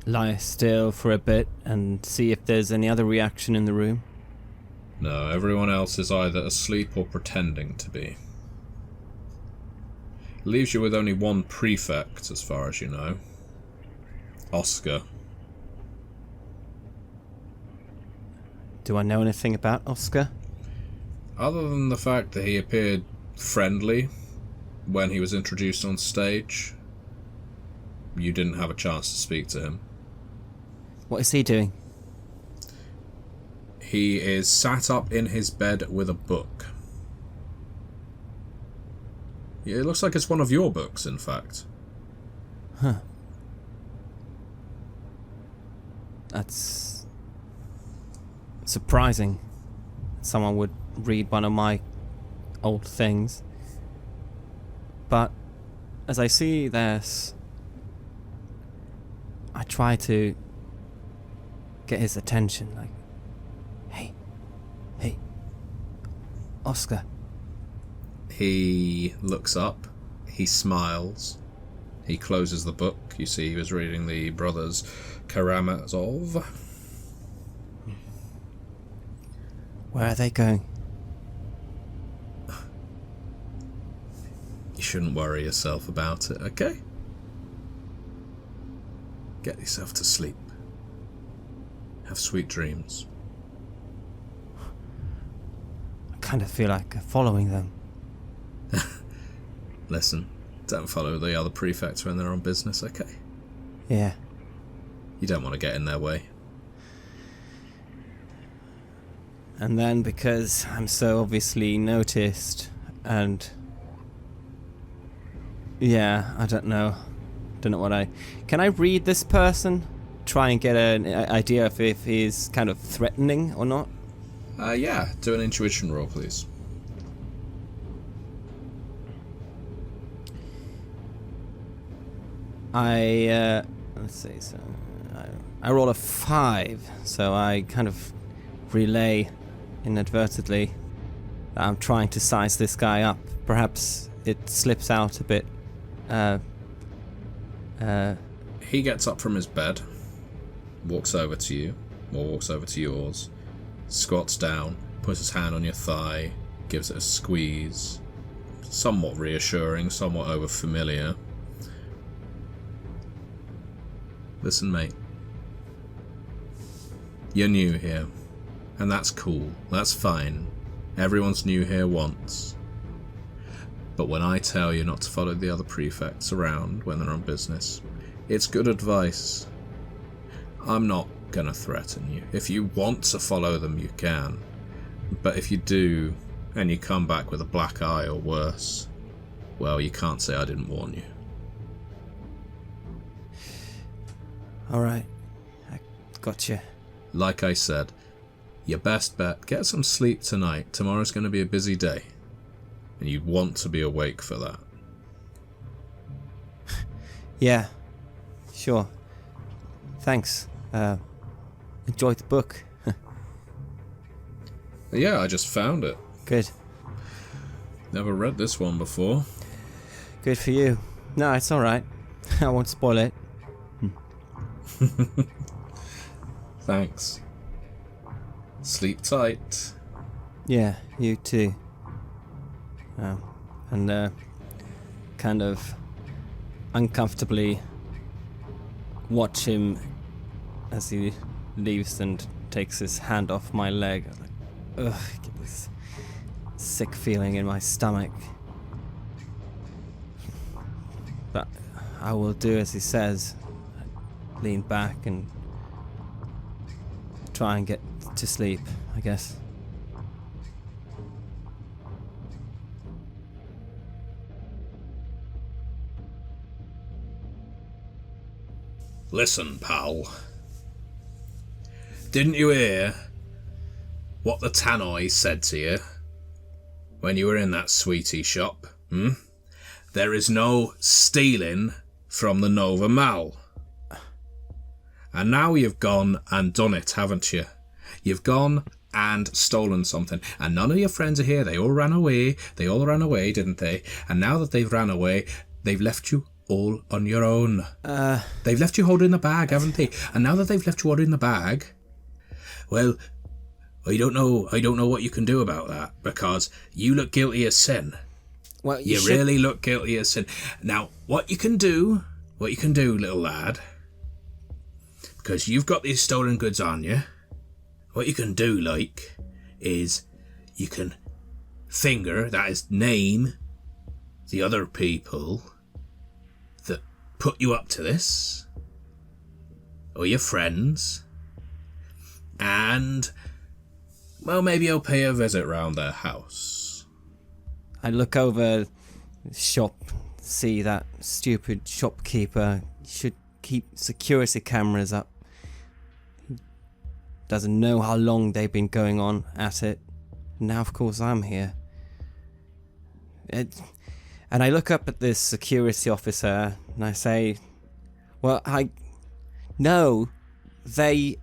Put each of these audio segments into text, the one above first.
lie still for a bit and see if there's any other reaction in the room? No, everyone else is either asleep or pretending to be. Leaves you with only one prefect, as far as you know. Oscar. Do I know anything about Oscar? Other than the fact that he appeared friendly when he was introduced on stage, you didn't have a chance to speak to him. What is he doing? He is sat up in his bed with a book. Yeah, it looks like it's one of your books, in fact. Huh. That's surprising. Someone would read one of my old things. But as I see this, I try to get his attention, like, hey, Oscar. He looks up, he smiles, he closes the book. You see he was reading the Brothers Karamazov. Where are they going? You shouldn't worry yourself about it, okay? Get yourself to sleep. Have sweet dreams. I kind of feel like following them. Listen, don't follow the other prefects when they're on business, okay? Yeah. You don't want to get in their way. And then, because I'm so obviously noticed, and yeah, I don't know what I... Can I read this person? Try and get an idea of if he's kind of threatening or not? Yeah, do an intuition roll, please. Let's see, so I roll a 5, so I kind of relay inadvertently that I'm trying to size this guy up. Perhaps it slips out a bit. He gets up from his bed, walks over to you, or walks over to yours, squats down, puts his hand on your thigh, gives it a squeeze, somewhat reassuring, somewhat over-familiar. Listen, mate. You're new here, and that's cool, that's fine. Everyone's new here once. But when I tell you not to follow the other prefects around when they're on business, it's good advice. I'm not gonna threaten you. If you want to follow them, you can. But if you do, and you come back with a black eye or worse, well, you can't say I didn't warn you. Alright, I gotcha. Like I said, your best bet, get some sleep tonight. Tomorrow's going to be a busy day. And you want to be awake for that. Yeah, sure. Thanks. Enjoyed the book. Yeah, I just found it. Good. Never read this one before. Good for you. No, it's alright. I won't spoil it. Thanks. Sleep tight. Yeah, you too. And kind of uncomfortably watch him as he leaves and takes his hand off my leg. I'm like, ugh, I get this sick feeling in my stomach. But I will do as he says. Lean back and try and get to sleep, I guess. Listen, pal. Didn't you hear what the tannoy said to you when you were in that sweetie shop? There is no stealing from the Nova Mal. And now you've gone and done it, haven't you? You've gone and stolen something. And none of your friends are here. They all ran away. They all ran away, didn't they? And now that they've ran away, they've left you all on your own. They've left you holding the bag, haven't they? And now that they've left you holding the bag, well, I don't know what you can do about that, because you look guilty as sin. Well, you really look guilty as sin. Now, what you can do, little lad, because you've got these stolen goods on you, what you can do, is you can finger, that is, name the other people that put you up to this, or your friends, and, well, maybe I'll pay a visit round their house. I look over the shop, see that stupid shopkeeper should keep security cameras up. He doesn't know how long they've been going on at it. Now, of course, I'm here. And I look up at this security officer and I say, well, no, it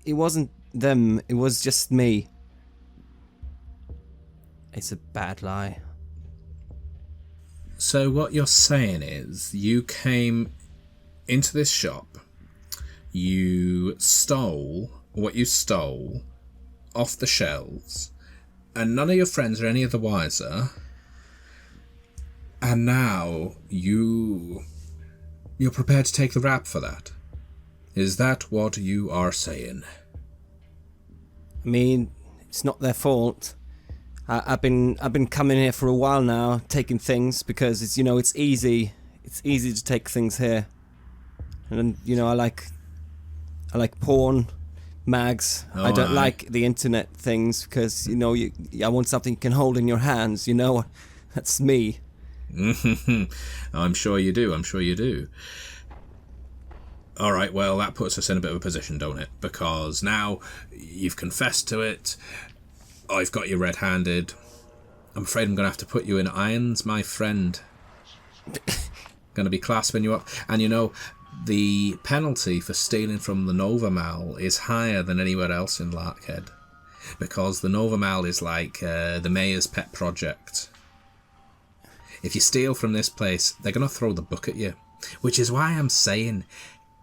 wasn't them, it was just me. It's a bad lie. So what you're saying is, you came into this shop, you stole what you stole off the shelves, and none of your friends are any of the wiser, and now you're prepared to take the rap for that. Is that what you are saying? I mean, it's not their fault. I've been coming here for a while now, taking things, because it's easy to take things here, and I like porn, mags. I don't like the internet things because I want something you can hold in your hands. That's me. I'm sure you do. All right, well, that puts us in a bit of a position, don't it? Because now you've confessed to it. I've got you red-handed. I'm afraid I'm going to have to put you in irons, my friend. Going to be clasping you up. And the penalty for stealing from the Nova Mall is higher than anywhere else in Larkhead. Because the Nova Mall is like the mayor's pet project. If you steal from this place, they're going to throw the book at you. Which is why I'm saying,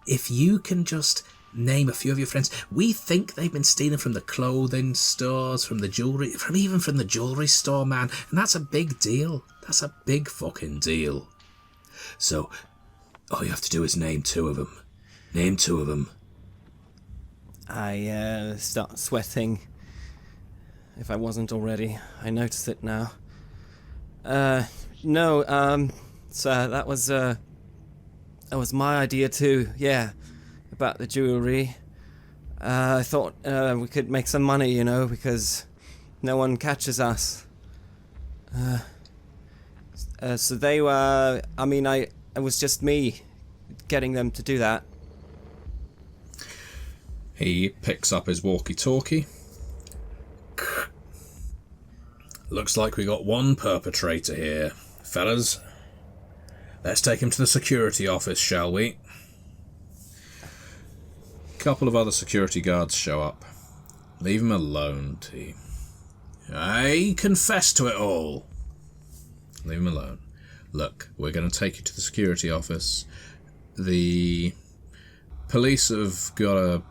if you can just name a few of your friends. We think they've been stealing from the clothing stores, from the jewellery, even from the jewellery store, man. And that's a big deal. That's a big fucking deal. So, all you have to do is name two of them. Name two of them. I start sweating. If I wasn't already, I notice it now. No, so that was my idea too, yeah, about the jewellery. I thought we could make some money, because no one catches us. So they were, it was just me getting them to do that. He picks up his walkie-talkie. Looks like we got one perpetrator here. Fellas, let's take him to the security office, shall we? A couple of other security guards show up. Leave him alone, T. I confess to it all. Leave him alone. Look, we're going to take you to the security office. The police have got a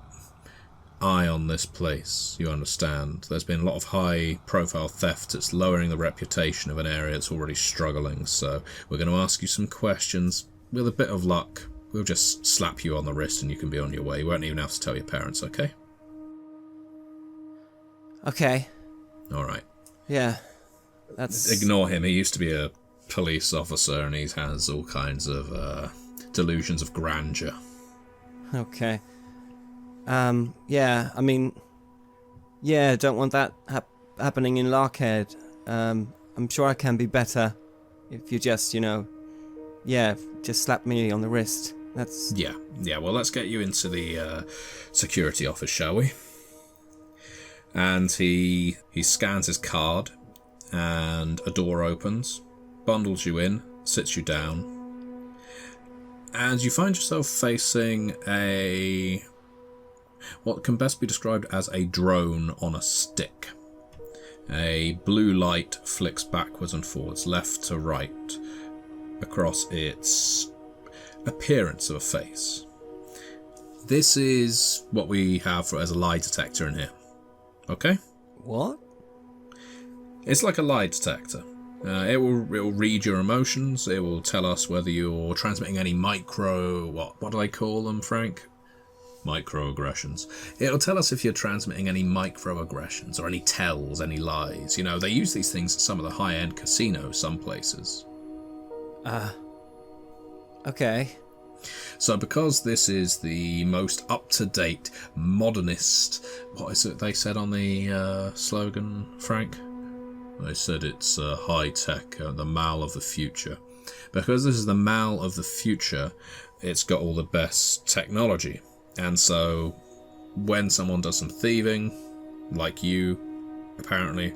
eye on this place, you understand. There's been a lot of high-profile theft. It's lowering the reputation of an area that's already struggling, so we're going to ask you some questions. With a bit of luck, we'll just slap you on the wrist and you can be on your way. You won't even have to tell your parents, okay? Okay. Alright. Yeah. That's... Ignore him. He used to be a police officer and he has all kinds of delusions of grandeur. Okay. Don't want that happening in Larkhead. I'm sure I can be better if you just, just slap me on the wrist. That's... Yeah, well, let's get you into the security office, shall we? And he scans his card, and a door opens, bundles you in, sits you down, and you find yourself facing what can best be described as a drone on a stick. A blue light flicks backwards and forwards, left to right, across its appearance of a face. This is what we have as a lie detector in here. Okay? What? It's like a lie detector. It will read your emotions. It will tell us whether you're transmitting any what do they call them, Frank? Microaggressions. It'll tell us if you're transmitting any microaggressions or any tells, any lies. You know, they use these things at some of the high-end casinos, some places. Okay. So because this is the most up-to-date, modernist... What is it they said on the slogan, Frank? They said it's high-tech, the Mal of the future. Because this is the Mal of the future, it's got all the best technology. And so, when someone does some thieving, like you, apparently,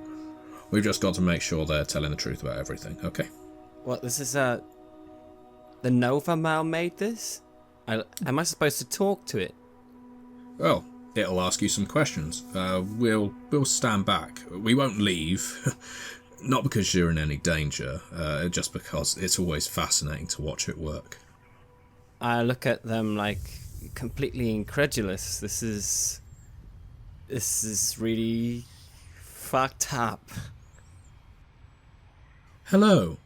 we've just got to make sure they're telling the truth about everything, okay? What, this is, the Nova Mal made this? Am I supposed to talk to it? Well, it'll ask you some questions. We'll stand back. We won't leave. Not because you're in any danger, just because it's always fascinating to watch it work. I look at them like completely incredulous. This is really fucked up. Hello.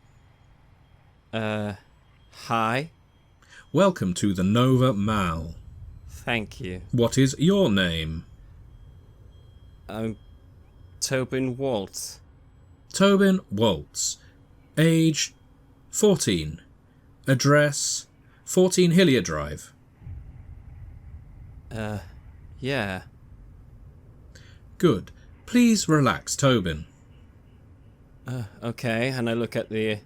Hi. Welcome to the Nova Mal. Thank you. What is your name? I'm Tobin Waltz. Tobin Waltz. Age 14. Address 14 Hillier Drive. Yeah. Good. Please relax, Tobin. Okay, and I look at the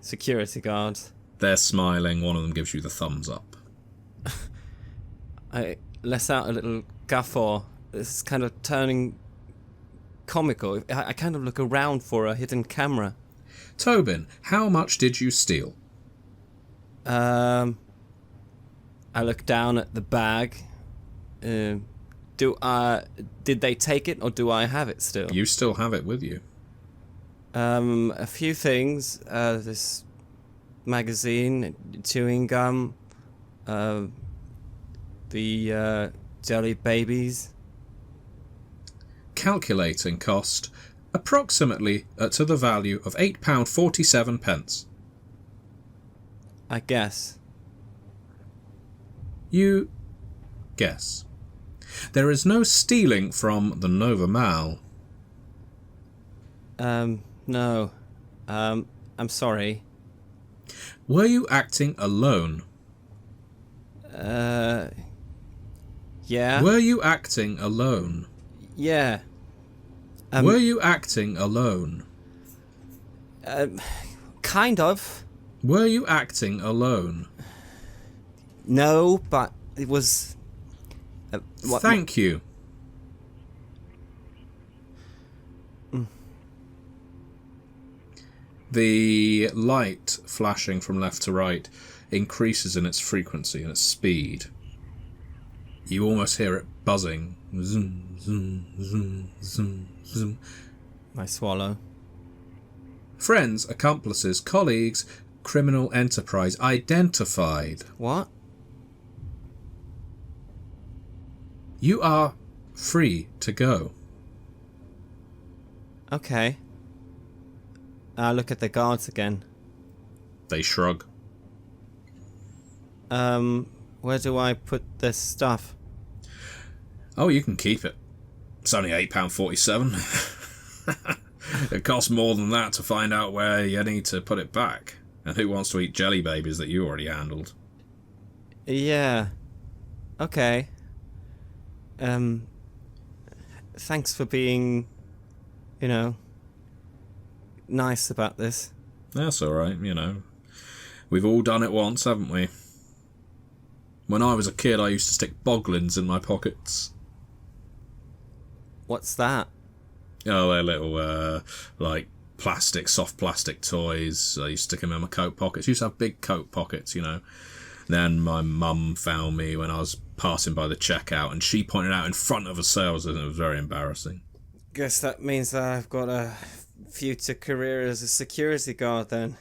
security guards. They're smiling. One of them gives you the thumbs up. I let out a little guffaw. This is kind of turning comical. I kind of look around for a hidden camera. Tobin, how much did you steal? I look down at the bag. Did they take it or do I have it still? You still have it with you. A few things. This magazine, chewing gum, the jelly babies. Calculating cost approximately to the value of £8.47. I guess. You guess. There is no stealing from the Nova Mal. No. I'm sorry. Were you acting alone? Yeah. Were you acting alone? Yeah. Were you acting alone? Kind of. Were you acting alone? No, but it was... Thank you. The light flashing from left to right increases in its frequency and its speed. You almost hear it buzzing. Zoom, zoom, zoom, zoom, zoom. I swallow. Friends, accomplices, colleagues, criminal enterprise identified. What? You are free to go. Okay. I look at the guards again. They shrug. Where do I put this stuff? Oh, you can keep it. It's only £8.47. It costs more than that to find out where you need to put it back. And who wants to eat jelly babies that you already handled? Yeah. Okay. Thanks for being, nice about this. That's alright, We've all done it once, haven't we? When I was a kid, I used to stick boglins in my pockets. What's that? Oh, they're little, soft plastic toys. I used to stick them in my coat pockets. I used to have big coat pockets, Then my mum found me when I was passing by the checkout, and she pointed out in front of a salesman, and it was very embarrassing. Guess that means that I've got a future career as a security guard then.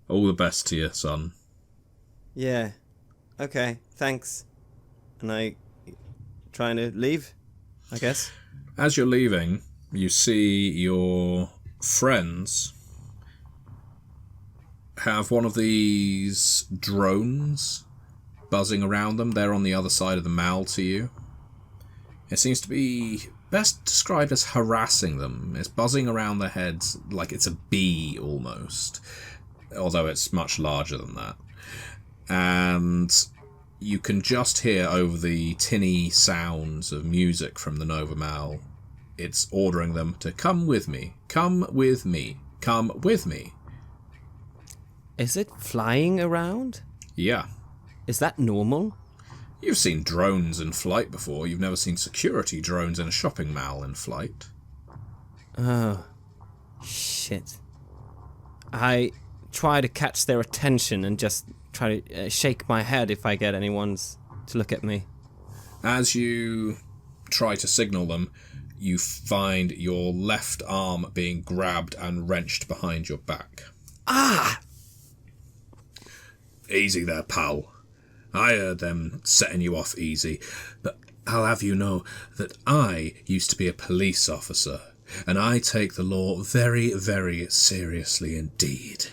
All the best to you, son. Yeah. Okay, thanks. And I trying to leave, I guess. As you're leaving, you see your friends have one of these drones buzzing around them. They're on the other side of the mall to you. It seems to be best described as harassing them. It's buzzing around their heads like it's a bee almost, although it's much larger than that. And you can just hear over the tinny sounds of music from the Nova Mall, it's ordering them to come with me, come with me, come with me. Is it flying around? Yeah. Is that normal? You've seen drones in flight before. You've never seen security drones in a shopping mall in flight. Oh, shit. I try to catch their attention and just try to shake my head if I get anyone's to look at me. As you try to signal them, you find your left arm being grabbed and wrenched behind your back. Ah! Easy there, pal. I heard them setting you off easy, but I'll have you know that I used to be a police officer, and I take the law very, very seriously indeed.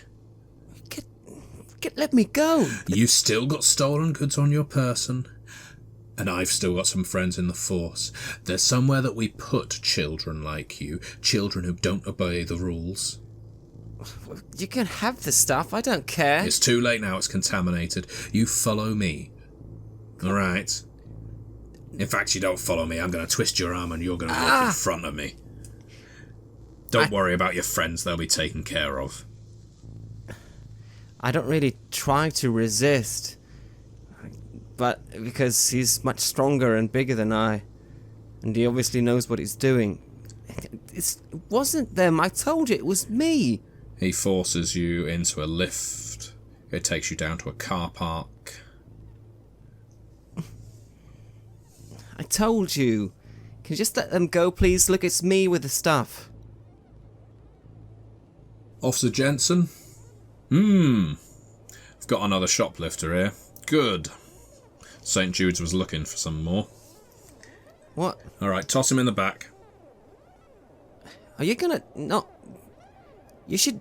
Let me go. You still got stolen goods on your person, and I've still got some friends in the force. There's somewhere that we put children like you, children who don't obey the rules. You can have the stuff, I don't care. It's too late now, it's contaminated. You follow me. Alright? In fact, you don't follow me. I'm going to twist your arm and you're going to walk in front of me. Don't worry about your friends, they'll be taken care of. I don't really try to resist, but because he's much stronger and bigger than I, and he obviously knows what he's doing. It wasn't them, I told you, it was me. He forces you into a lift. It takes you down to a car park. I told you. Can you just let them go, please? Look, it's me with the stuff. Officer Jensen? I've got another shoplifter here. Good. St Jude's was looking for some more. What? Alright, toss him in the back. Are you gonna not... You should...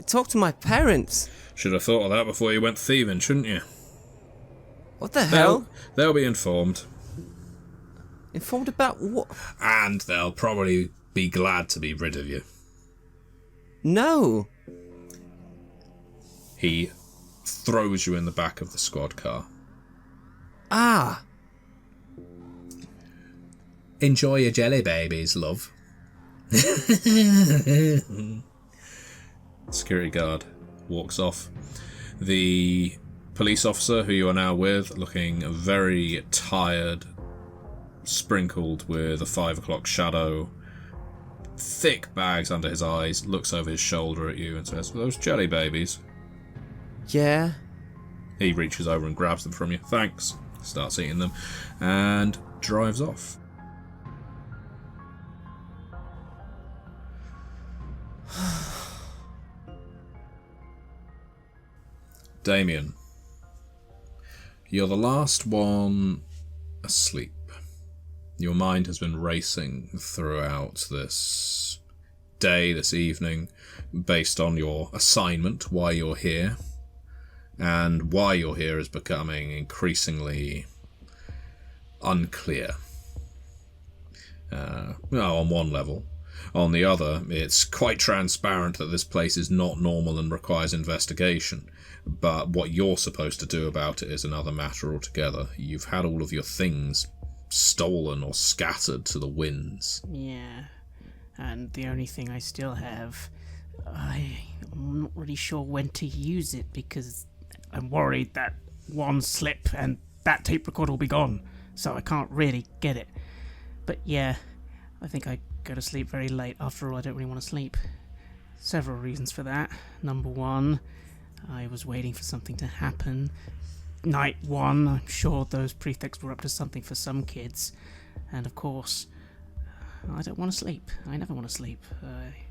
talk to my parents. Should have thought of that before you went thieving, shouldn't you? What the hell? They'll be informed. Informed about what? And they'll probably be glad to be rid of you. No. He throws you in the back of the squad car. Ah. Enjoy your jelly babies, love. Security guard walks off. The police officer who you are now with, looking very tired, sprinkled with a 5 o'clock shadow, thick bags under his eyes, looks over his shoulder at you and says, "Those jelly babies?" Yeah. He reaches over and grabs them from you. Thanks. Starts eating them and drives off. Damien, you're the last one asleep. Your mind has been racing throughout this day, this evening, based on your assignment, why you're here. And why you're here is becoming increasingly unclear. On one level. On the other, it's quite transparent that this place is not normal and requires investigation. But what you're supposed to do about it is another matter altogether. You've had all of your things stolen or scattered to the winds. Yeah, and the only thing I still have, I'm not really sure when to use it because I'm worried that one slip and that tape recorder will be gone, so I can't really get it. But yeah, I think I go to sleep very late. After all, I don't really want to sleep. Several reasons for that. Number one, I was waiting for something to happen. Night one, I'm sure those prefects were up to something for some kids. And of course, I don't want to sleep. I never want to sleep.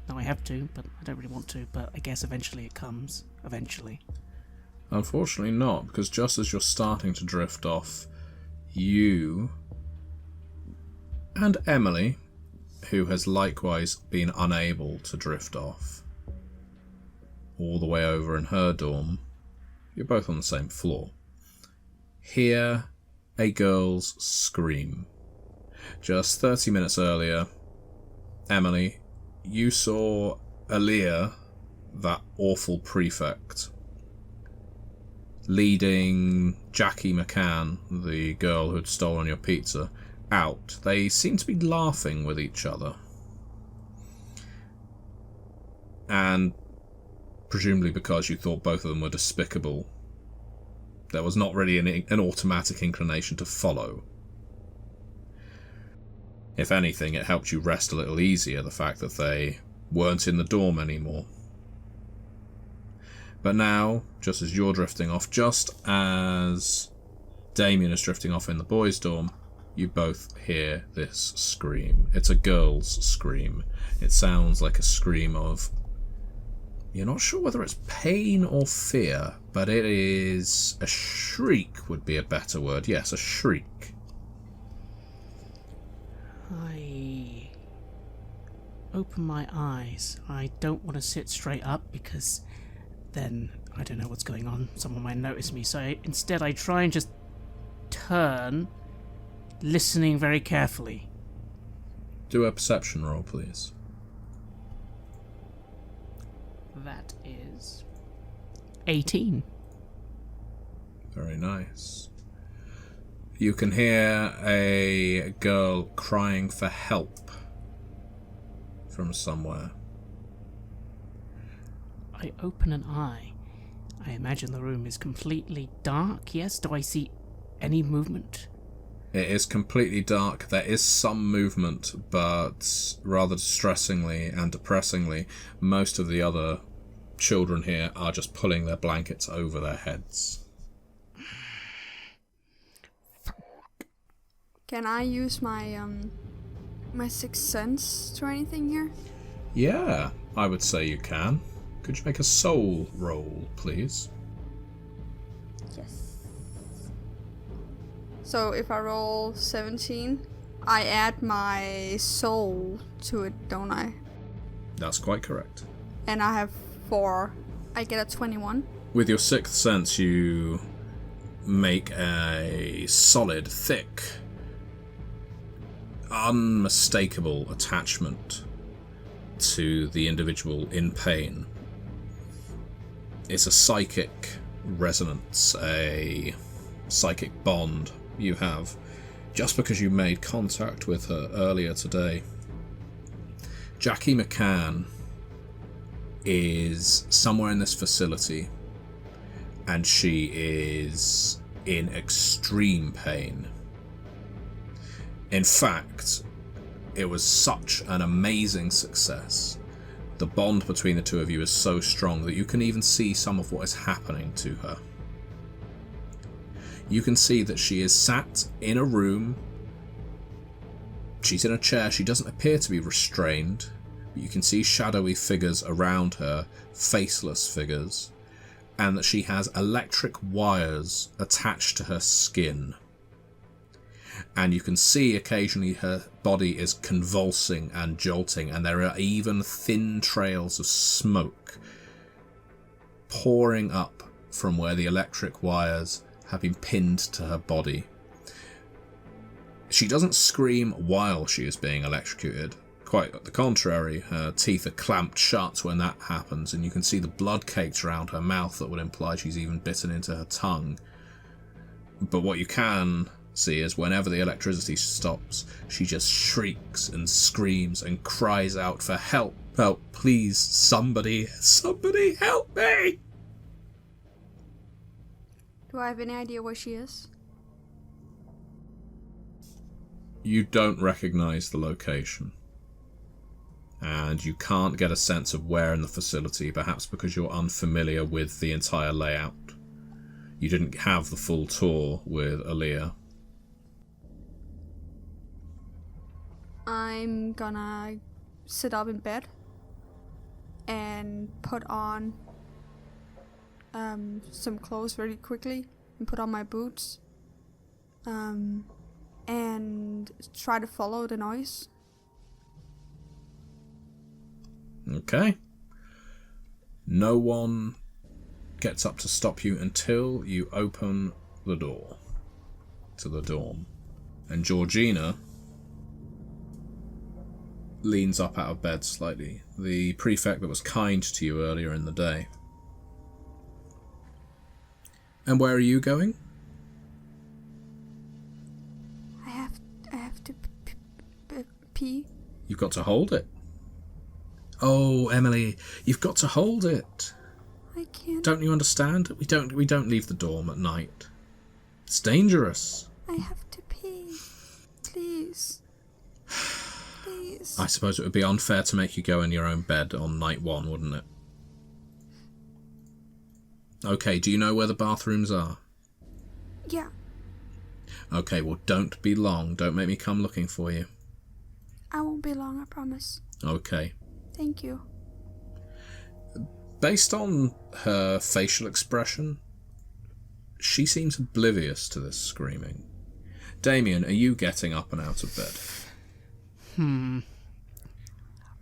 Now I have to, but I don't really want to. But I guess eventually it comes. Eventually. Unfortunately not, because just as you're starting to drift off, you and Emelie, who has likewise been unable to drift off, all the way over in her dorm, you're both on the same floor, hear a girl's scream. Just 30 minutes earlier, Emelie, you saw Aaliyah, that awful prefect, leading Jackie McCann, the girl who had stolen your pizza, out. They seemed to be laughing with each other. And presumably because you thought both of them were despicable, there was not really an automatic inclination to follow. If anything, it helped you rest a little easier, the fact that they weren't in the dorm anymore. But now, just as you're drifting off, just as Damien is drifting off in the boys' dorm, you both hear this scream. It's a girl's scream. It sounds like a scream of... You're not sure whether it's pain or fear, but it is... a shriek would be a better word. Yes, a shriek. I open my eyes. I don't want to sit straight up because then I don't know what's going on. Someone might notice me. So instead I try and just turn, listening very carefully. Do a perception roll, please. That is 18. Very nice. You can hear a girl crying for help from somewhere. I open an eye. I imagine the room is completely dark, yes? Do I see any movement? It is completely dark. There is some movement, but rather distressingly and depressingly, most of the other children here are just pulling their blankets over their heads. Can I use my my sixth sense to anything here? Yeah, I would say you can. Could you make a soul roll, please? Yes. So if I roll 17, I add my soul to it, don't I? That's quite correct. And I have 4. I get a 21. With your sixth sense, you make a solid, thick, unmistakable attachment to the individual in pain. It's a psychic resonance, a psychic bond you have, just because you made contact with her earlier today. Jackie McCann is somewhere in this facility, and she is in extreme pain. In fact, it was such an amazing success. The bond between the two of you is so strong that you can even see some of what is happening to her. You can see that she is sat in a room. She's in a chair. She doesn't appear to be restrained, but you can see shadowy figures around her, faceless figures, and that she has electric wires attached to her skin. And you can see occasionally her body is convulsing and jolting, and there are even thin trails of smoke pouring up from where the electric wires have been pinned to her body. She doesn't scream while she is being electrocuted. Quite the contrary, her teeth are clamped shut when that happens, and you can see the blood caked around her mouth that would imply she's even bitten into her tongue. But what you can see is whenever the electricity stops, she just shrieks and screams and cries out for help. Help, please, somebody help me! Do I have any idea where she is? You don't recognize the location. And you can't get a sense of where in the facility, perhaps because you're unfamiliar with the entire layout. You didn't have the full tour with Aaliyah. I'm gonna sit up in bed and put on some clothes really quickly and put on my boots and try to follow the noise. Okay. No one gets up to stop you until you open the door to the dorm. And Georgina leans up out of bed slightly. The prefect that was kind to you earlier in the day. And where are you going? I have to pee. You've got to hold it. Oh, Emelie, you've got to hold it. I can't. Don't you understand? We don't leave the dorm at night. It's dangerous. I have to pee. Please. Please. I suppose it would be unfair to make you go in your own bed on night 1, wouldn't it? Okay, do you know where the bathrooms are? Yeah. Okay, well, don't be long. Don't make me come looking for you. I won't be long, I promise. Okay. Thank you. Based on her facial expression, she seems oblivious to this screaming. Damien, are you getting up and out of bed?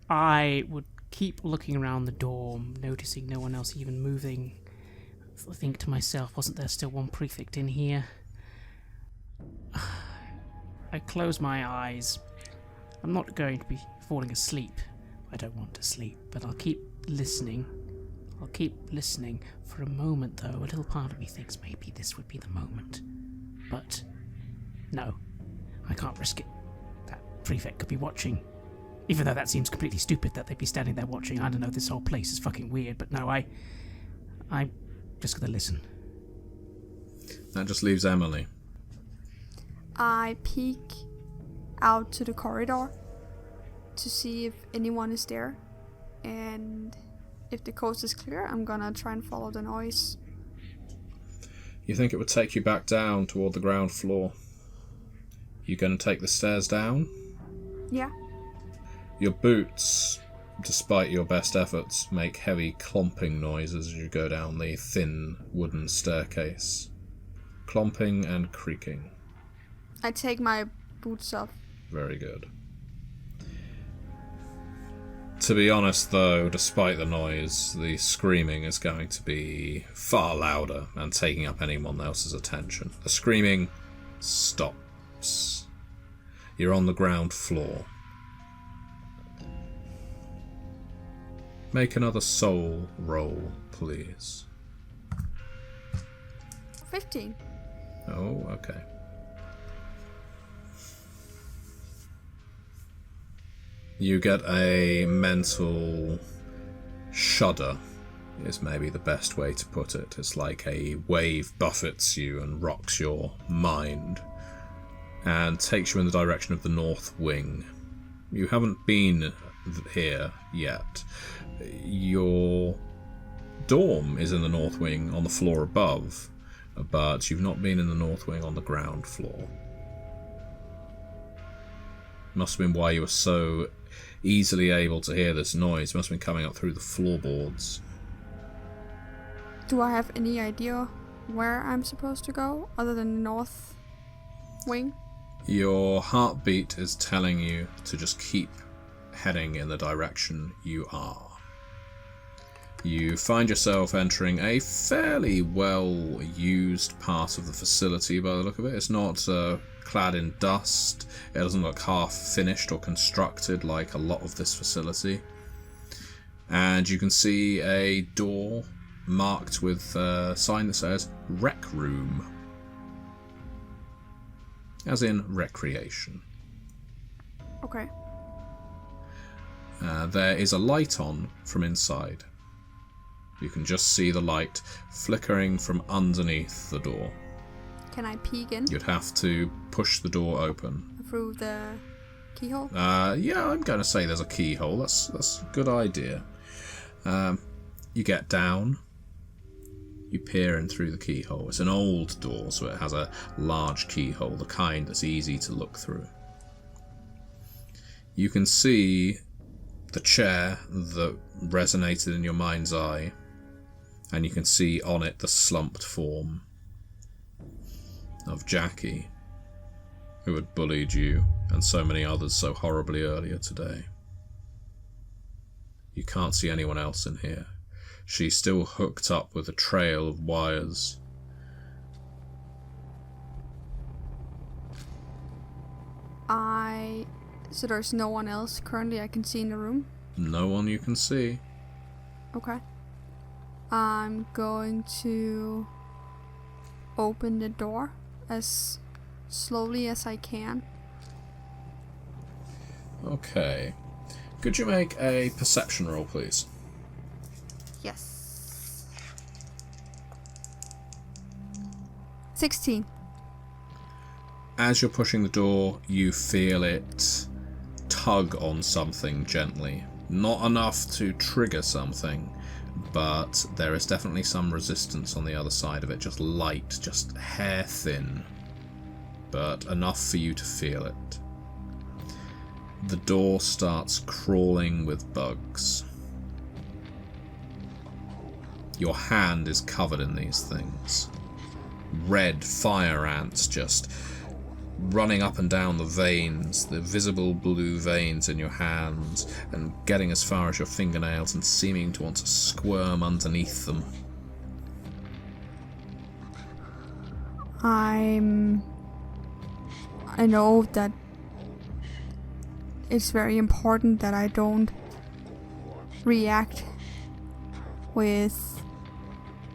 I would keep looking around the dorm, noticing no one else even moving. I think to myself, wasn't there still one prefect in here? I close my eyes. I'm not going to be falling asleep. I don't want to sleep, but I'll keep listening. I'll keep listening. For a moment, though, a little part of me thinks maybe this would be the moment. But no, I can't risk it. That prefect could be watching. Even though that seems completely stupid that they'd be standing there watching. I don't know, this whole place is fucking weird, but no, I'm just gonna listen. That just leaves Emelie. I peek out to the corridor to see if anyone is there, and if the coast is clear, I'm gonna try and follow the noise. You think it would take you back down toward the ground floor? You gonna take the stairs down? Yeah. Your boots, despite your best efforts, make heavy clomping noises as you go down the thin wooden staircase. Clomping and creaking. I take my boots off. Very good. To be honest, though, despite the noise, the screaming is going to be far louder and taking up anyone else's attention. The screaming stops. You're on the ground floor. Make another soul roll, please. 15. Oh, okay. You get a mental shudder, is maybe the best way to put it. It's like a wave buffets you and rocks your mind and takes you in the direction of the north wing. You haven't been here yet. Your dorm is in the north wing on the floor above, but you've not been in the north wing on the ground floor. Must have been why you were so easily able to hear this noise. Must have been coming up through the floorboards. Do I have any idea where I'm supposed to go other than the north wing? Your heartbeat is telling you to just keep heading in the direction you are. You find yourself entering a fairly well-used part of the facility by the look of it. It's not clad in dust. It doesn't look half-finished or constructed like a lot of this facility. And you can see a door marked with a sign that says Rec Room. As in recreation. Okay. There is a light on from inside. You can just see the light flickering from underneath the door. Can I peek in? You'd have to push the door open. Through the keyhole? Yeah, I'm going to say there's a keyhole. That's a good idea. You get down. You peer in through the keyhole. It's an old door, so it has a large keyhole, the kind that's easy to look through. You can see the chair that resonated in your mind's eye, and you can see on it the slumped form of Jackie, who had bullied you and so many others so horribly earlier today. You can't see anyone else in here. She's still hooked up with a trail of wires. So there's no one else currently I can see in the room? No one you can see. Okay. I'm going to open the door as slowly as I can. Okay. Could you make a perception roll, please? Yes. 16. As you're pushing the door, you feel it tug on something gently. Not enough to trigger something, but there is definitely some resistance on the other side of it. Just light, just hair thin, but enough for you to feel it. The door starts crawling with bugs. Your hand is covered in these things. Red fire ants just running up and down the veins, the visible blue veins in your hands, and getting as far as your fingernails and seeming to want to squirm underneath them. I know that it's very important that I don't react with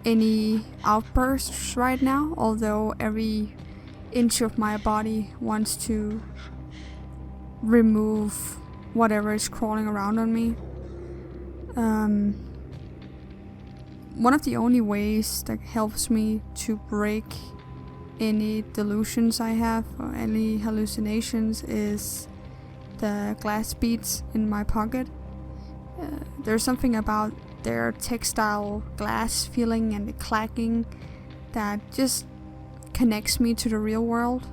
any outbursts right now, although every inch of my body wants to remove whatever is crawling around on me. One of the only ways that helps me to break any delusions I have or any hallucinations is the glass beads in my pocket. There's something about their textile glass feeling and the clacking that just connects me to the real world.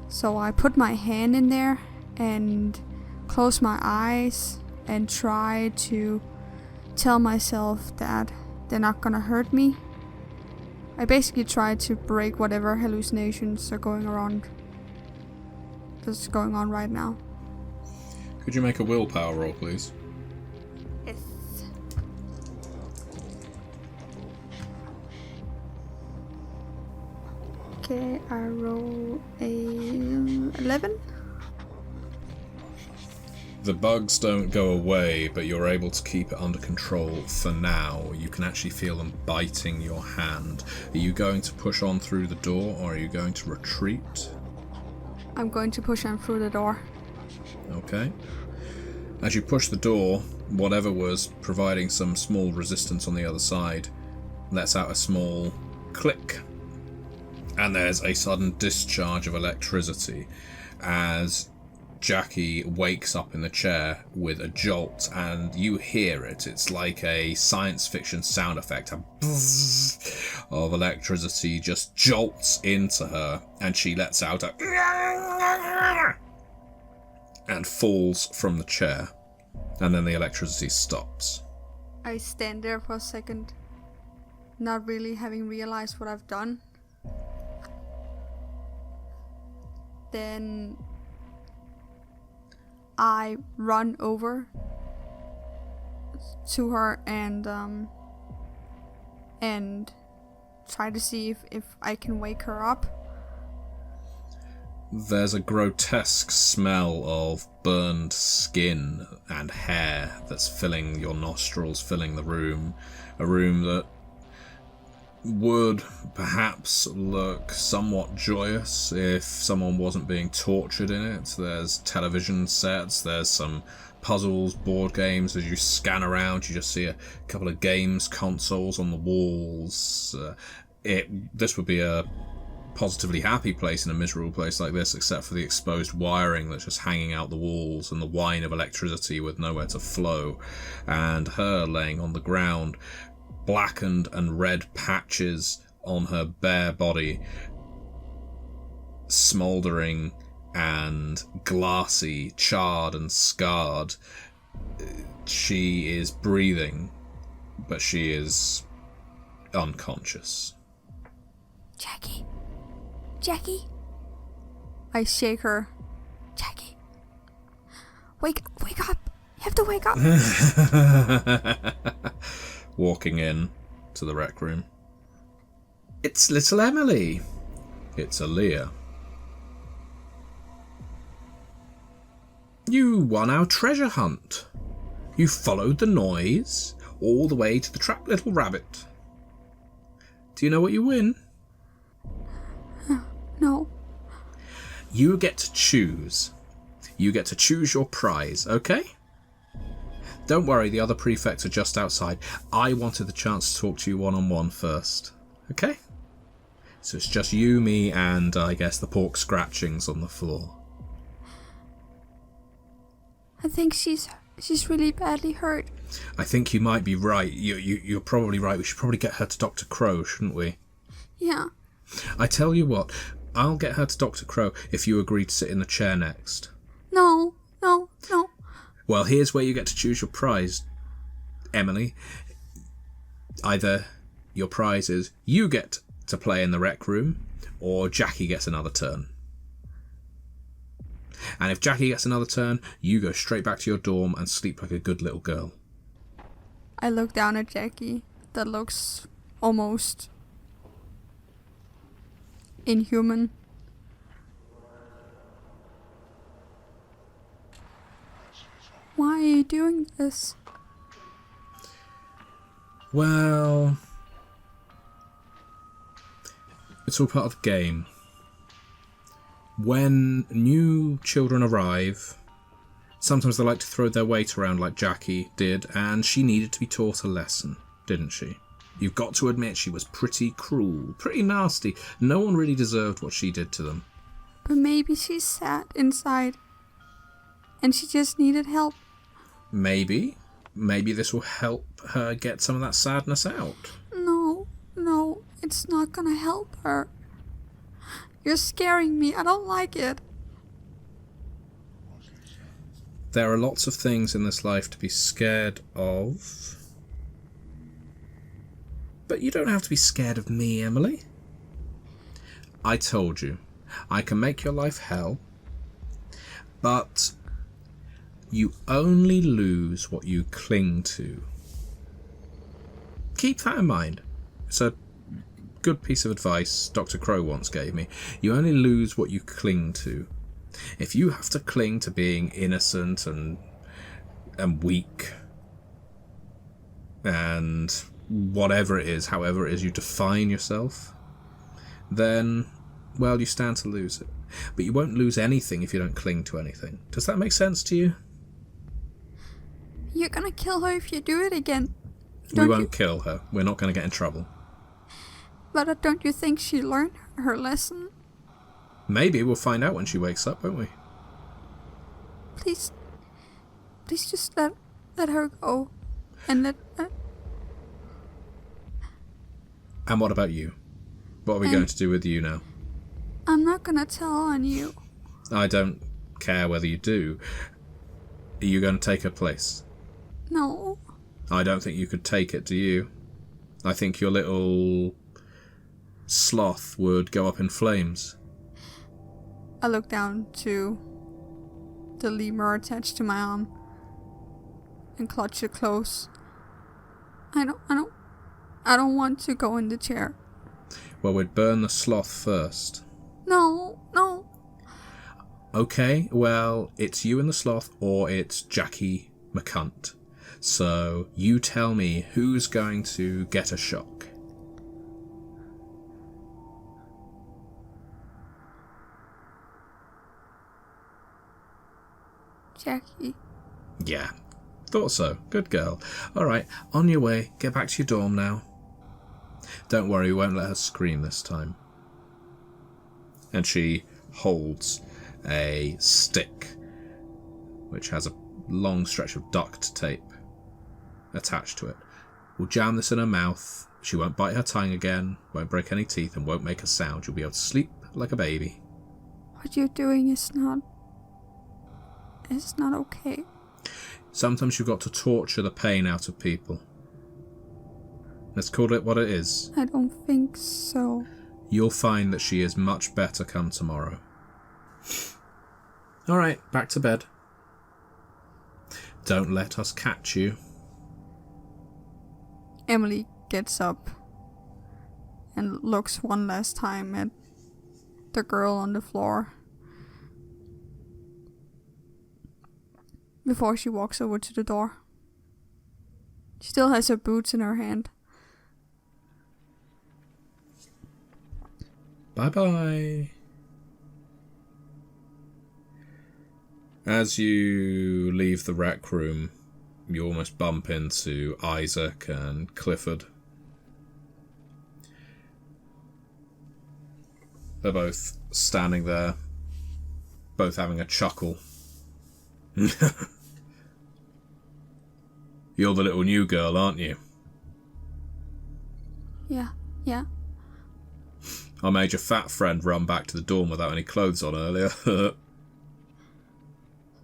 So I put my hand in there and close my eyes and try to tell myself that they're not gonna hurt me. I basically try to break whatever hallucinations are going on right now. Could you make a willpower roll, please? Yes. Okay, I roll a 11. The bugs don't go away, but you're able to keep it under control for now. You can actually feel them biting your hand. Are you going to push on through the door, or are you going to retreat? I'm going to push on through the door. Okay. As you push the door, whatever was providing some small resistance on the other side lets out a small click. And there's a sudden discharge of electricity as Jackie wakes up in the chair with a jolt, and you hear it. It's like a science fiction sound effect. A buzz of electricity just jolts into her, and she lets out a and falls from the chair. And then the electricity stops. I stand there for a second, not really having realized what I've done. Then I run over to her and try to see if I can wake her up. There's a grotesque smell of burned skin and hair that's filling your nostrils, filling the room. A room that would perhaps look somewhat joyous if someone wasn't being tortured in it. There's television sets, there's some puzzles, board games. As you scan around, you just see a couple of games consoles on the walls. This would be a positively happy place in a miserable place like this, except for the exposed wiring that's just hanging out the walls and the whine of electricity with nowhere to flow, and her laying on the ground, blackened and red patches on her bare body, smouldering and glassy, charred and scarred. She is breathing, but she is unconscious. Jackie. Jackie. I shake her. Jackie. Wake up. You have to wake up. Walking in to the rec room. It's little Emelie. It's Aaliyah. You won our treasure hunt. You followed the noise all the way to the trapped little rabbit. Do you know what you win? No. You get to choose. You get to choose your prize, okay? Don't worry, the other prefects are just outside. I wanted the chance to talk to you one-on-one first, okay? So it's just you, me, and I guess the pork scratchings on the floor. I think she's really badly hurt. I think you might be right. You're probably right. We should probably get her to Dr. Crow, shouldn't we? Yeah. I tell you what, I'll get her to Dr. Crow if you agree to sit in the chair next. No. Well, here's where you get to choose your prize, Emelie. Either your prize is you get to play in the rec room, or Jackie gets another turn. And if Jackie gets another turn, you go straight back to your dorm and sleep like a good little girl. I look down at Jackie. That looks almost inhuman. Why are you doing this? Well, it's all part of the game. When new children arrive, sometimes they like to throw their weight around like Jackie did, and she needed to be taught a lesson, didn't she? You've got to admit she was pretty cruel, pretty nasty. No one really deserved what she did to them. But maybe she's sad inside, and she just needed help. Maybe this will help her get some of that sadness out. No, it's not gonna help her. You're scaring me. I don't like it. There are lots of things in this life to be scared of. But you don't have to be scared of me, Emelie. I told you, I can make your life hell, but you only lose what you cling to. Keep that in mind. It's a good piece of advice Dr. Crow once gave me. You only lose what you cling to. If you have to cling to being innocent and weak and whatever it is, however it is you define yourself, then, well, you stand to lose it. But you won't lose anything if you don't cling to anything. Does that make sense to you? You're gonna kill her if you do it again. We won't kill her. We're not going to get in trouble. But don't you think she learned her lesson? Maybe. We'll find out when she wakes up, won't we? Please just let her go. And let... And what about you? What are we going to do with you now? I'm not gonna tell on you. I don't care whether you do. Are you going to take her place? No. I don't think you could take it, do you? I think your little sloth would go up in flames. I look down to the lemur attached to my arm and clutch it close. I don't want to go in the chair. Well, we'd burn the sloth first. No. Okay, well, it's you and the sloth, or it's Jackie McCunt. So, you tell me who's going to get a shock. Jackie. Yeah, thought so. Good girl. Alright, on your way. Get back to your dorm now. Don't worry, we won't let her scream this time. And she holds a stick, which has a long stretch of duct tape attached to it. We'll jam this in her mouth. She won't bite her tongue again, won't break any teeth, and won't make a sound. You'll be able to sleep like a baby. What you're doing is not... It's not okay. Sometimes you've got to torture the pain out of people. Let's call it what it is. I don't think so. You'll find that she is much better come tomorrow. Alright, back to bed. Don't let us catch you. Emelie gets up and looks one last time at the girl on the floor before she walks over to the door. She still has her boots in her hand. Bye-bye. As you leave the rec room, you almost bump into Isaac and Clifford. They're both standing there, both having a chuckle. You're the little new girl, aren't you? Yeah. I made your fat friend run back to the dorm without any clothes on earlier.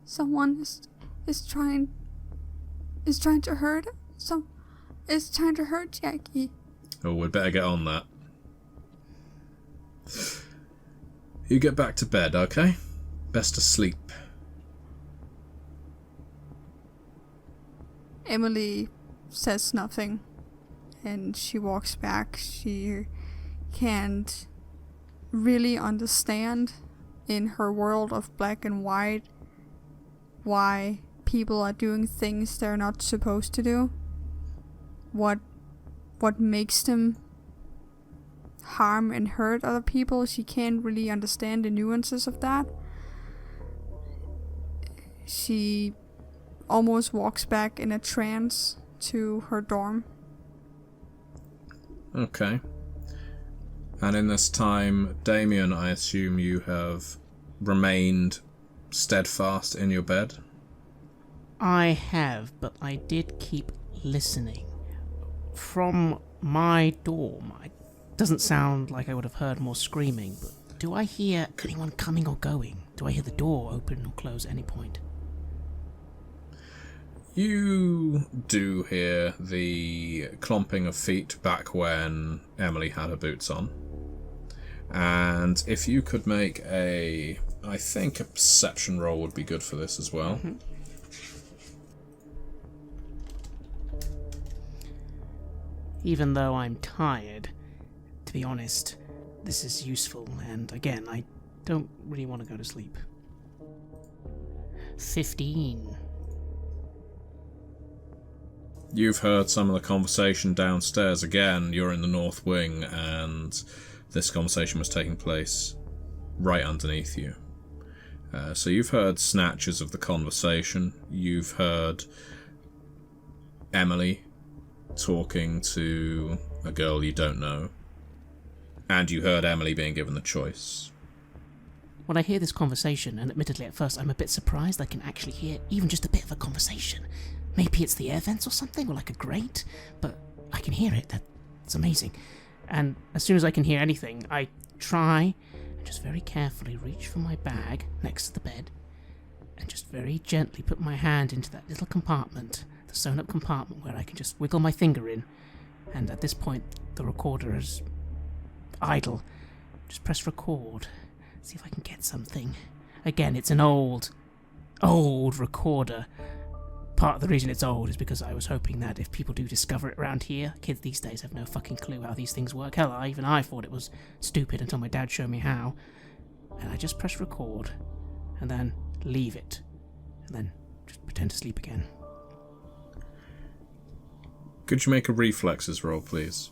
Someone is trying to hurt Jackie. Oh, we'd better get on that. You get back to bed, okay? Best to sleep. Emelie says nothing, and she walks back. She can't really understand in her world of black and white why people are doing things they're not supposed to do. What makes them harm and hurt other people. She can't really understand the nuances of that. She almost walks back in a trance to her dorm. Okay. And in this time, Damien, I assume you have remained steadfast in your bed? I have, but I did keep listening. From my dorm, it doesn't sound like I would have heard more screaming, but do I hear anyone coming or going? Do I hear the door open or close at any point? You do hear the clomping of feet back when Emelie had her boots on. And if you could make I think a perception roll would be good for this as well. Mm-hmm. Even though I'm tired, to be honest, this is useful, and again, I don't really want to go to sleep. 15. You've heard some of the conversation downstairs. Again, you're in the north wing, and this conversation was taking place right underneath you. So you've heard snatches of the conversation. You've heard Emelie talking to a girl you don't know. And you heard Emelie being given the choice. When I hear this conversation, and admittedly at first I'm a bit surprised I can actually hear even just a bit of a conversation. Maybe it's the air vents or something, or like a grate, but I can hear it. That's amazing. And as soon as I can hear anything, I try and just very carefully reach for my bag next to the bed and just very gently put my hand into that little compartment, the sewn-up compartment where I can just wiggle my finger in. And at this point, the recorder is idle. Just press record. See if I can get something. Again, it's an old recorder. Part of the reason it's old is because I was hoping that if people do discover it around here, kids these days have no fucking clue how these things work. Hell, even I thought it was stupid until my dad showed me how. And I just press record, and then leave it, and then just pretend to sleep again. Could you make a reflexes roll, please?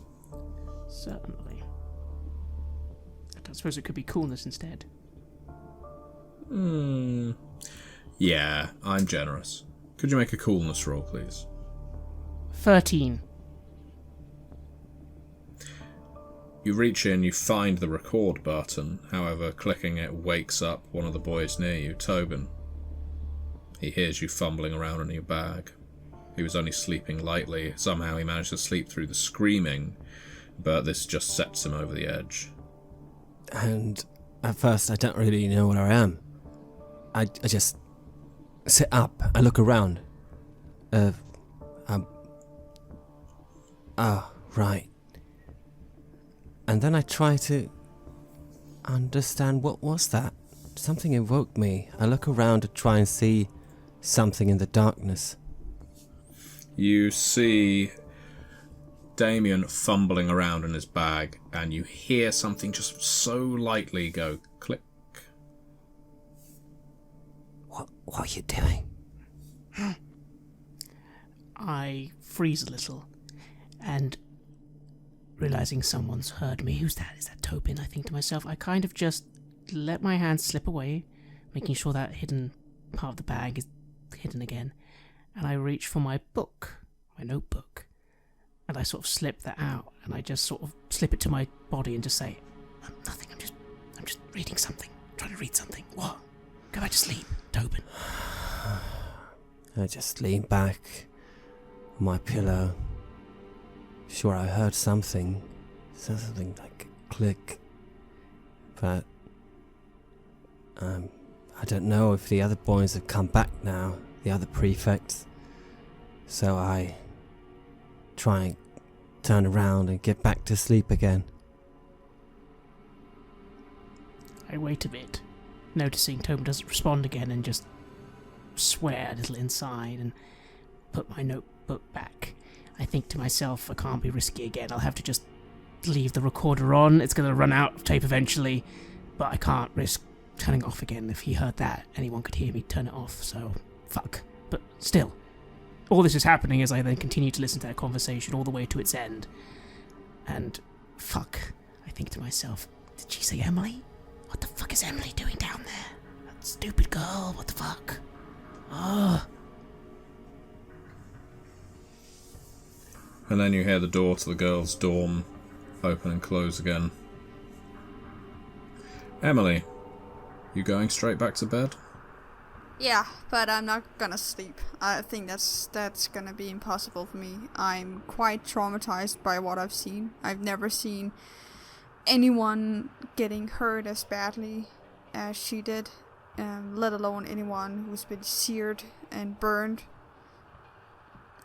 Certainly. I suppose it could be coolness instead. Yeah, I'm generous. Could you make a coolness roll, please? 13. You reach in, you find the record button. However, clicking it wakes up one of the boys near you, Tobin. He hears you fumbling around in your bag. He was only sleeping lightly. Somehow he managed to sleep through the screaming, but this just sets him over the edge. And At first, I don't really know where I am. I just sit up. I look around. Right. And then I try to understand what was that. Something evoked me. I look around to try and see something in the darkness. You see Damien fumbling around in his bag, and you hear something just so lightly go click. What are you doing? I freeze a little, and realizing someone's heard me. Who's that? Is that Tobin? I think to myself. I kind of just let my hand slip away, making sure that hidden part of the bag is hidden again. And I reach for my book, my notebook, and I sort of slip that out, and I just sort of slip it to my body and just say, nothing, I'm just reading something, trying to read something. What? Go back to sleep, Tobin. I just lean back on my pillow. Sure, I heard something like a click, but I don't know if the other boys have come back now, the other prefects, so I try and turn around and get back to sleep again. I wait a bit, noticing Tobin doesn't respond again, and just swear a little inside and put my notebook back. I think to myself, I can't be risky again. I'll have to just leave the recorder on. It's going to run out of tape eventually, but I can't risk turning it off again. If he heard that, anyone could hear me turn it off, so fuck. But still, all this is happening as I then continue to listen to that conversation all the way to its end. And fuck, I think to myself, did she say Emelie? What the fuck is Emelie doing down there? That stupid girl, what the fuck? Ugh. And then you hear the door to the girls' dorm open and close again. Emelie, you going straight back to bed? Yeah, but I'm not gonna sleep. I think that's gonna be impossible for me. I'm quite traumatized by what I've seen. I've never seen anyone getting hurt as badly as she did, let alone anyone who's been seared and burned.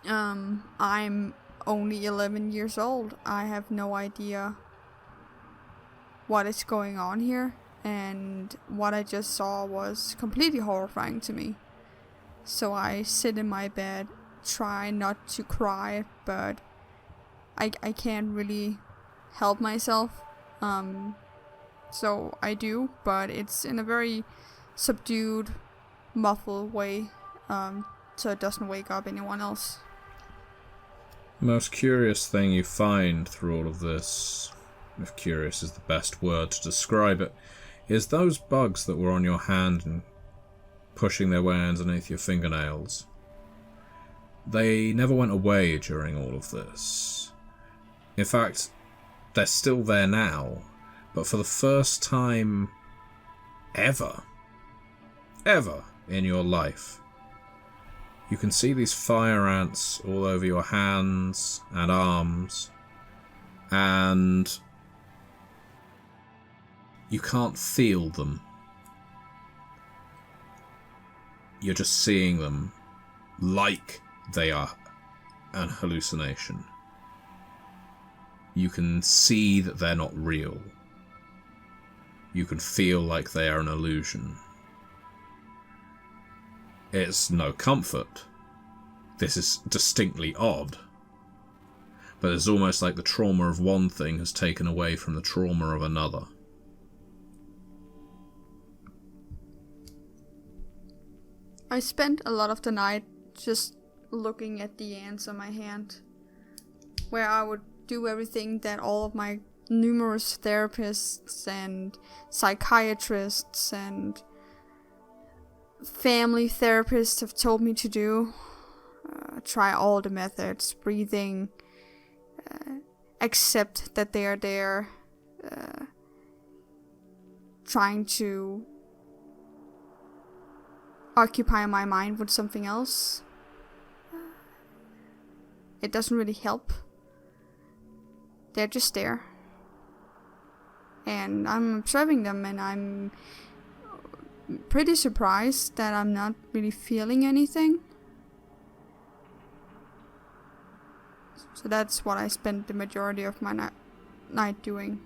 I'm only 11 years old. I have no idea what is going on here, and what I just saw was completely horrifying to me. So I sit in my bed, try not to cry, but I can't really help myself. So I do, but it's in a very subdued, muffled way, so it doesn't wake up anyone else. The most curious thing you find through all of this, if curious is the best word to describe it, is those bugs that were on your hand and pushing their way underneath your fingernails. They never went away during all of this. In fact, they're still there now, but for the first time ever in your life, you can see these fire ants all over your hands and arms, and you can't feel them. You're just seeing them like they are an hallucination. You can see that they're not real. You can feel like they are an illusion. It's no comfort. This is distinctly odd. But it's almost like the trauma of one thing has taken away from the trauma of another. I spent a lot of the night just looking at the ants on my hand, where I would do everything that all of my numerous therapists and psychiatrists and family therapists have told me to do. Try all the methods, breathing, accept that they are there, trying to occupy my mind with something else. It doesn't really help. They're just there. And I'm observing them, and I'm pretty surprised that I'm not really feeling anything. So that's what I spent the majority of my night doing.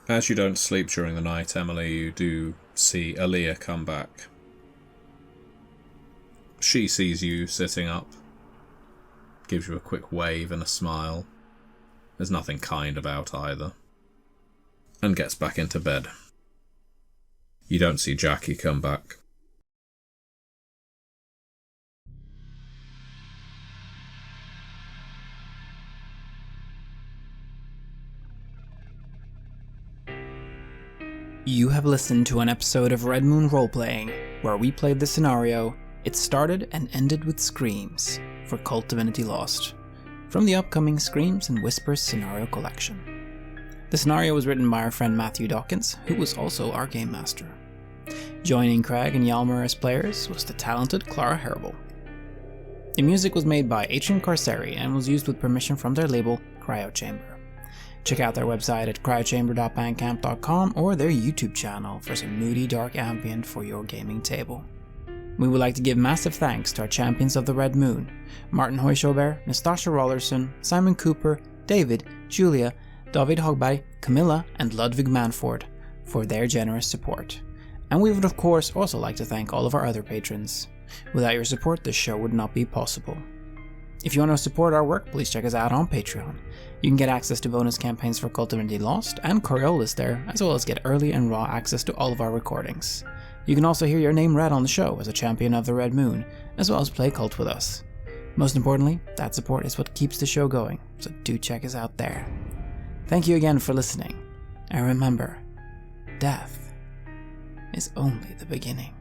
As you don't sleep during the night, Emelie, you do see Aaliyah come back. She sees you sitting up, gives you a quick wave and a smile. There's nothing kind about either. And gets back into bed. You don't see Jackie come back. You have listened to an episode of Red Moon Roleplaying, where we played the scenario It Started and Ended with Screams for KULT Divinity Lost, from the upcoming Screams and Whispers scenario collection. The scenario was written by our friend Matthew Dawkins, who was also our Gamemaster. Joining Craig and Hjalmar as players was the talented Klara Herbøl. The music was made by Atrium Corsari and was used with permission from their label Cryochamber. Check out their website at cryochamber.bandcamp.com or their YouTube channel for some moody dark ambient for your gaming table. We would like to give massive thanks to our champions of the Red Moon, Martin Heuschober, Nastasia Raulerson, Simon Cooper, David, Julia, David Hagberg, Camilla and Ludwig Manford for their generous support. And we would of course also like to thank all of our other patrons. Without your support, this show would not be possible. If you want to support our work, please check us out on Patreon. You can get access to bonus campaigns for KULT Divinity Lost and Coriolis there, as well as get early and raw access to all of our recordings. You can also hear your name read on the show as a champion of the Red Moon, as well as play KULT with us. Most importantly, that support is what keeps the show going, so do check us out there. Thank you again for listening, and remember, death is only the beginning.